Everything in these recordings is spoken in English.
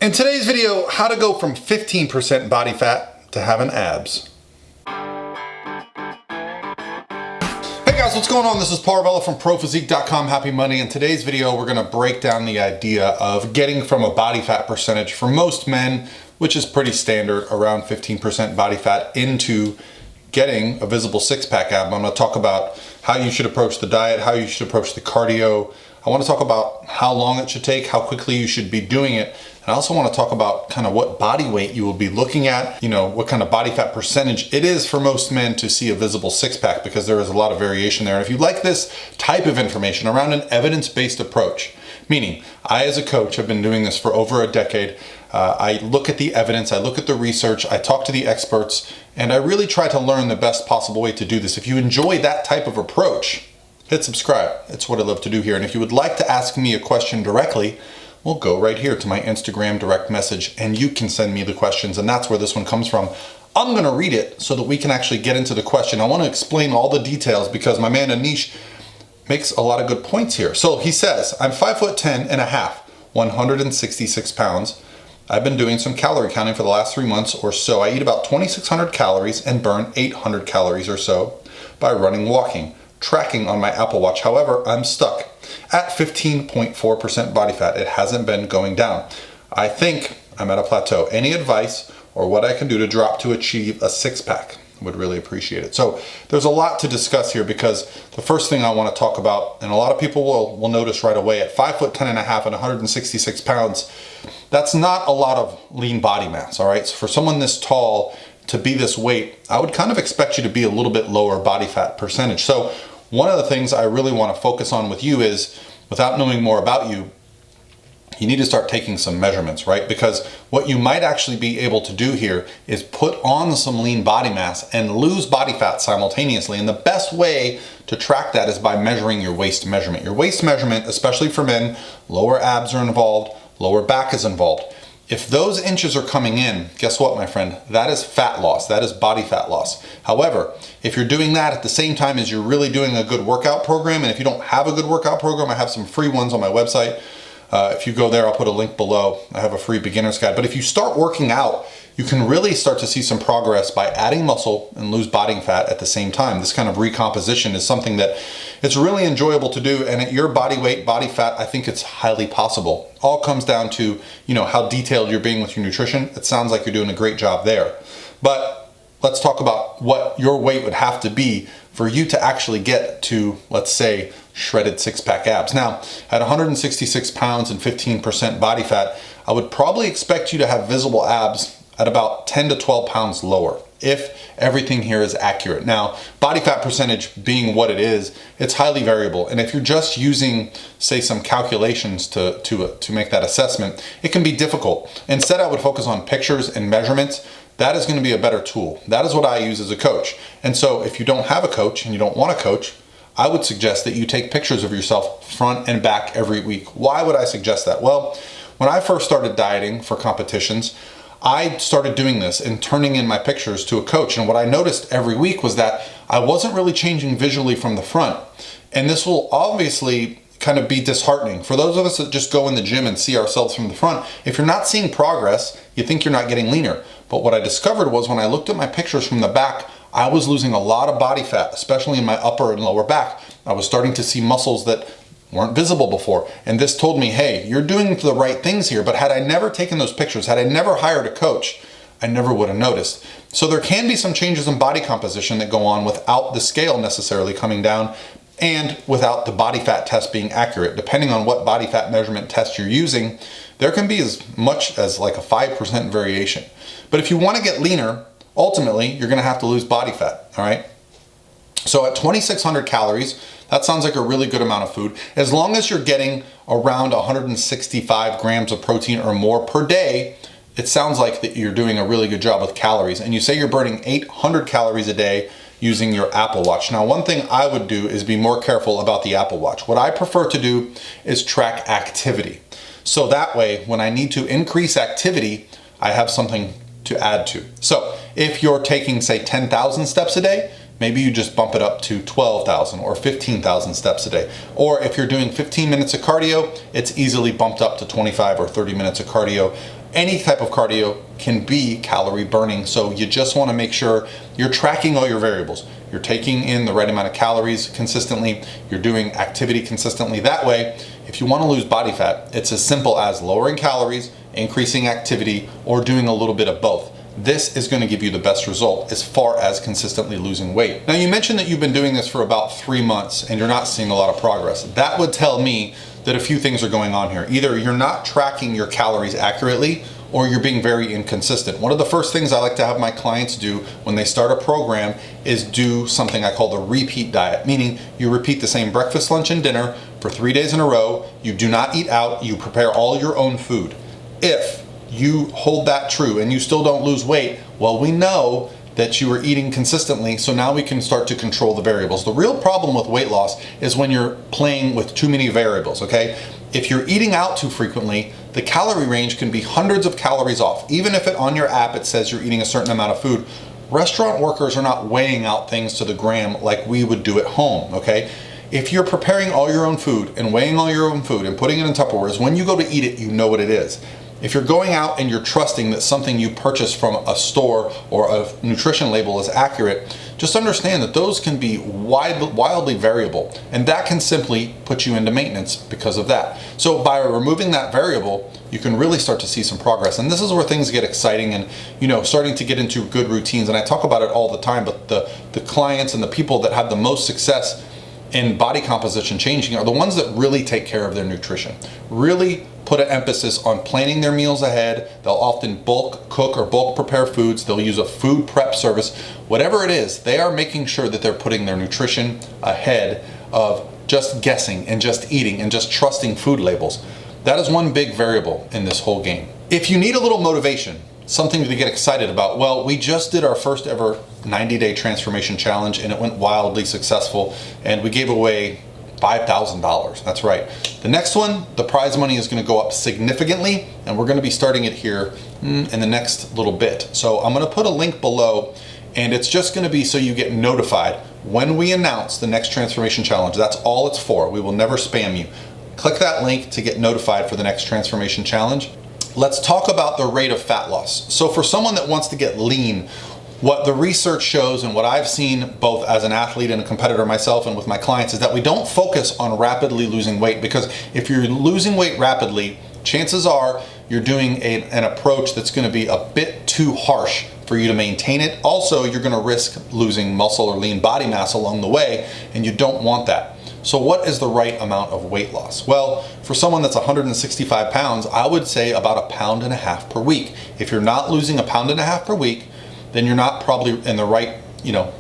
In today's video, how to go from 15% body fat to having abs. Hey guys, what's going on? This is Paul Arvela from ProPhysique.com. Happy Monday. In today's video, we're gonna break down the idea of getting from a body fat percentage for most men, which is pretty standard, around 15% body fat, into getting a visible six-pack ab. I'm gonna talk about how you should approach the diet, how you should approach the cardio. I wanna talk about how long it should take, how quickly you should be doing it. And I also want to talk about kind of what body weight you will be looking at, what kind of body fat percentage it is for most men to see a visible six-pack, because there is a lot of variation there. And if you like this type of information around an evidence-based approach, meaning I as a coach have been doing this for over a decade, I look at the evidence, I look at the research, I talk to the experts, and I really try to learn the best possible way to do this. If you enjoy that type of approach, hit subscribe. It's what I love to do here. And if you would like to ask me a question directly, well, go right here to my Instagram direct message and you can send me the questions, and that's where this one comes from. I'm gonna read it so that we can actually get into the question. I wanna explain all the details because my man Anish makes a lot of good points here. So he says, I'm 5'10" and a half, 166 pounds. I've been doing some calorie counting for the last 3 months or so. I eat about 2,600 calories and burn 800 calories or so by running, walking, tracking on my Apple Watch. However, I'm stuck at 15.4% body fat. It hasn't been going down. I think I'm at a plateau. Any advice or what I can do to drop to achieve a six-pack? Would really appreciate it. So there's a lot to discuss here, because the first thing I want to talk about, and a lot of people will notice right away, at 5'10" and a half and 166 pounds, that's not a lot of lean body mass, all right? So for someone this tall to be this weight, I would kind of expect you to be a little bit lower body fat percentage. So one of the things I really want to focus on with you is, without knowing more about you, you need to start taking some measurements, right? Because what you might actually be able to do here is put on some lean body mass and lose body fat simultaneously. And the best way to track that is by measuring your waist measurement. Your waist measurement, especially for men, lower abs are involved, lower back is involved. If those inches are coming in, guess what, my friend? That is fat loss. That is body fat loss. However, if you're doing that at the same time as you're really doing a good workout program, and if you don't have a good workout program, I have some free ones on my website. If you go there, I'll put a link below. I have a free beginner's guide. But if you start working out, you can really start to see some progress by adding muscle and lose body fat at the same time. This kind of recomposition is something that it's really enjoyable to do, and at your body weight, body fat, I think it's highly possible. All comes down to, how detailed you're being with your nutrition. It sounds like you're doing a great job there. But let's talk about what your weight would have to be for you to actually get to, let's say, shredded six-pack abs. Now, at 166 pounds and 15% body fat, I would probably expect you to have visible abs at about 10 to 12 pounds lower, if everything here is accurate. Now, body fat percentage being what it is, it's highly variable. And if you're just using, say, some calculations to make that assessment, it can be difficult. Instead, I would focus on pictures and measurements. That is going to be a better tool. That is what I use as a coach. And so if you don't have a coach and you don't want a coach, I would suggest that you take pictures of yourself front and back every week. Why would I suggest that? Well, when I first started dieting for competitions, I started doing this and turning in my pictures to a coach. And what I noticed every week was that I wasn't really changing visually from the front. And this will obviously kind of be disheartening. For those of us that just go in the gym and see ourselves from the front, if you're not seeing progress, you think you're not getting leaner. But what I discovered was when I looked at my pictures from the back, I was losing a lot of body fat, especially in my upper and lower back. I was starting to see muscles that weren't visible before. And this told me, hey, you're doing the right things here. But had I never taken those pictures, had I never hired a coach, I never would have noticed. So there can be some changes in body composition that go on without the scale necessarily coming down and without the body fat test being accurate. Depending on what body fat measurement test you're using, there can be as much as like a 5% variation. But if you want to get leaner, ultimately, you're going to have to lose body fat, all right? So at 2,600 calories, that sounds like a really good amount of food. As long as you're getting around 165 grams of protein or more per day, it sounds like that you're doing a really good job with calories. And you say you're burning 800 calories a day using your Apple Watch. Now, one thing I would do is be more careful about the Apple Watch. What I prefer to do is track activity. So that way, when I need to increase activity, I have something to add to. So if you're taking, say, 10,000 steps a day, maybe you just bump it up to 12,000 or 15,000 steps a day. Or if you're doing 15 minutes of cardio, it's easily bumped up to 25 or 30 minutes of cardio Any type of cardio can be calorie burning, so you just want to make sure you're tracking all your variables. You're taking in the right amount of calories consistently, you're doing activity consistently. That way, if you want to lose body fat, it's as simple as lowering calories, increasing activity, or doing a little bit of both. This is going to give you the best result as far as consistently losing weight. Now, you mentioned that you've been doing this for about 3 months and you're not seeing a lot of progress. That would tell me that a few things are going on here. Either you're not tracking your calories accurately, or you're being very inconsistent. One of the first things I like to have my clients do when they start a program is do something I call the repeat diet, meaning you repeat the same breakfast, lunch, and dinner for 3 days in a row. You do not eat out, you prepare all your own food. If you hold that true and you still don't lose weight, well, we know that you are eating consistently, so now we can start to control the variables. The real problem with weight loss is when you're playing with too many variables, okay? If you're eating out too frequently, the calorie range can be hundreds of calories off. Even if on your app it says you're eating a certain amount of food, restaurant workers are not weighing out things to the gram like we would do at home, okay? If you're preparing all your own food and weighing all your own food and putting it in Tupperwares, when you go to eat it, you know what it is. If you're going out and you're trusting that something you purchased from a store or a nutrition label is accurate, just understand that those can be wildly variable, and that can simply put you into maintenance because of that. So by removing that variable, you can really start to see some progress. And this is where things get exciting and, you know, starting to get into good routines. And I talk about it all the time, but the clients and the people that have the most success in body composition changing are the ones that really take care of their nutrition, really put an emphasis on planning their meals ahead. They'll often bulk cook or bulk prepare foods. They'll use a food prep service. Whatever it is, they are making sure that they're putting their nutrition ahead of just guessing and just eating and just trusting food labels. That is one big variable in this whole game. If you need a little motivation, something to get excited about, well, we just did our first ever 90-day transformation challenge and it went wildly successful, and we gave away $5,000. That's right. The next one, the prize money is going to go up significantly, and we're going to be starting it here in the next little bit. So I'm going to put a link below, and it's just going to be so you get notified when we announce the next transformation challenge. That's all it's for. We will never spam you. Click that link to get notified for the next transformation challenge. Let's talk about the rate of fat loss. So for someone that wants to get lean, what the research shows and what I've seen both as an athlete and a competitor myself and with my clients is that we don't focus on rapidly losing weight, because if you're losing weight rapidly, chances are you're doing an approach that's going to be a bit too harsh for you to maintain it. Also, you're going to risk losing muscle or lean body mass along the way, and you don't want that. So what is the right amount of weight loss? Well, for someone that's 165 pounds, I would say about 1.5 pounds per week. If you're not losing 1.5 pounds per week, then you're not probably in the right,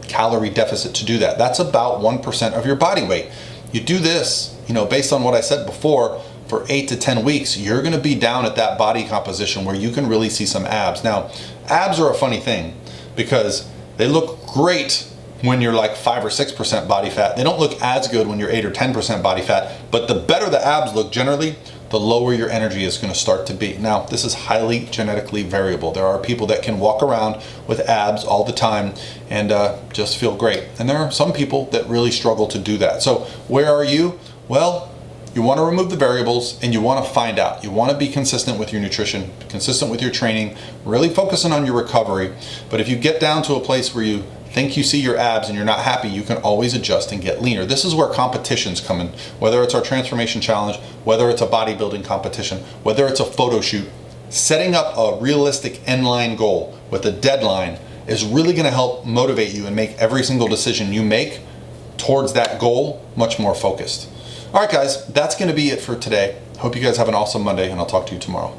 calorie deficit to do that. That's about 1% of your body weight. You do this, based on what I said before, for 8 to 10 weeks, you're gonna be down at that body composition where you can really see some abs. Now, abs are a funny thing because they look great when you're like 5 or 6% body fat. They don't look as good when you're 8 or 10% body fat, but the better the abs look generally, the lower your energy is going to start to be. Now, this is highly genetically variable. There are people that can walk around with abs all the time and just feel great. And there are some people that really struggle to do that. So where are you? Well, you want to remove the variables and you want to find out. You want to be consistent with your nutrition, consistent with your training, really focusing on your recovery. But if you get down to a place where you think you see your abs and you're not happy, you can always adjust and get leaner. This is where competitions come in, whether it's our transformation challenge, whether it's a bodybuilding competition, whether it's a photo shoot. Setting up a realistic end-line goal with a deadline is really going to help motivate you and make every single decision you make towards that goal much more focused. All right, guys, that's going to be it for today. Hope you guys have an awesome Monday, and I'll talk to you tomorrow.